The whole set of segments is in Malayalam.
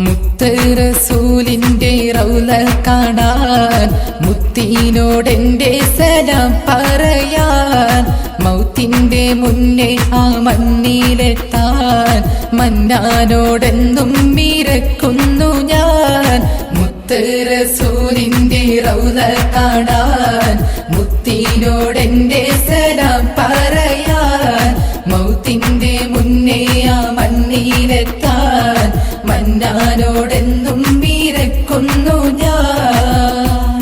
മുത്ത് റസൂലിന്റെ റൗള കാണാൻ, മുത്തിനോടെന്റെ സലാം പറയാൻ, മൗത്തിന്റെ മുന്നേ ആ മണ്ണിലെത്താൻ മന്നാനോടെന്നും മീരക്കുന്നു ഞാൻ. മുത്ത് റസൂലിന്റെ റൗള കാണാൻ, മുത്തിനോടെന്റെ സലാം പറയാൻ, മൗത്തിന്റെ മുന്നേ ആ മണ്ണിലെത്താൻ മന്നാനോടെന്നും മീരക്കുന്നു ഞാൻ.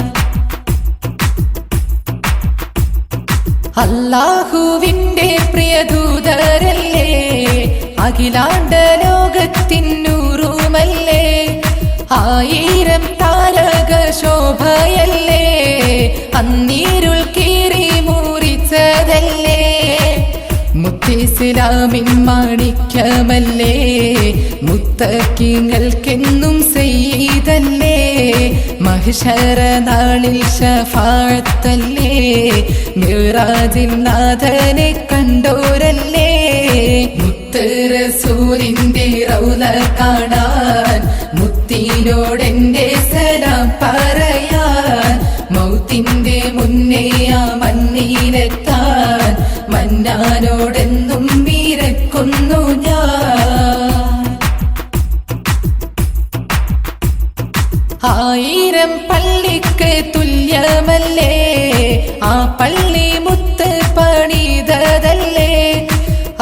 അല്ലാഹുവിന്റെ പ്രിയദൂതരല്ലേ, അഖിലാണ്ട ലോകത്തിനൂറുമല്ലേ, ആയിരം താരക ശോഭയല്ലേ, അന്നീരുൾ കീറി മുറിച്ചതല്ലേ, മുത്തിസ്ലാമിൻ മാണിക്യമല്ലേ, മുത്തക്കിങ്ങൾക്കെന്നും സയ്യിദല്ലേ, മഹ്ശറ നാളിൽ ശഫാഅത്തല്ലേ, മിറാജിൽ നാഥനെ കണ്ടോരല്ലേ. മുത്ത് റസൂലിന്റെ റൗള കാണാൻ, മുത്തിനോടെന്റെ സലാം പറയാൻ, മൗത്തിന്റെ മുന്നേ ആ മണ്ണിലെത്താൻ മന്നാനോടെന്നും മീരക്കുന്നു ഞാൻ. ആയിരം പള്ളിക്ക് തുല്യമല്ലേ, ആ പള്ളി മുത്ത് പണിതതല്ലേ,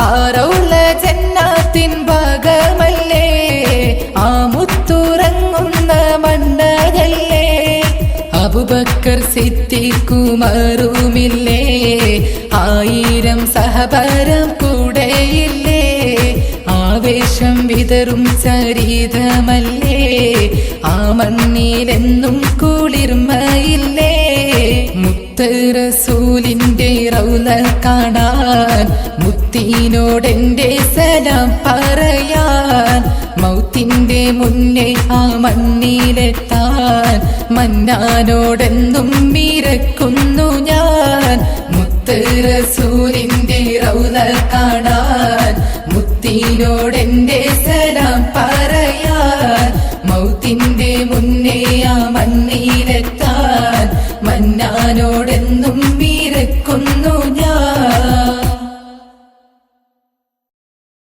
ആ റൗള ജന്നാത്തിൻ ഭാഗമല്ലേ, ആ മുത്തുറങ്ങുന്ന മണ്ണതല്ലേ, അബൂബക്കർ സിദ്ദീഖ് ഉമറുമില്ലേ, ആയിരം സഹബരം കൂടെയില്ലേ, ആവേശം വിതറും ചരിതമല്ലേ, ആ മണ്ണിലെന്നും കുളിർമയില്ലേ. മുത്ത് റസൂലിന്റെ റൗള കാണാൻ, മുത്തിനോടെന്റെ സലാം പറയാൻ, മൗത്തിന്റെ മുന്നേ ആ മണ്ണിലെത്താൻ മന്നാനോടെന്നും മീരക്കുന്നു ഞാൻ. മുത്ത് റസൂലിന്റെ റൗള കാണാൻ, മുത്തിനോടെന്റെ സലാം പറയാൻ,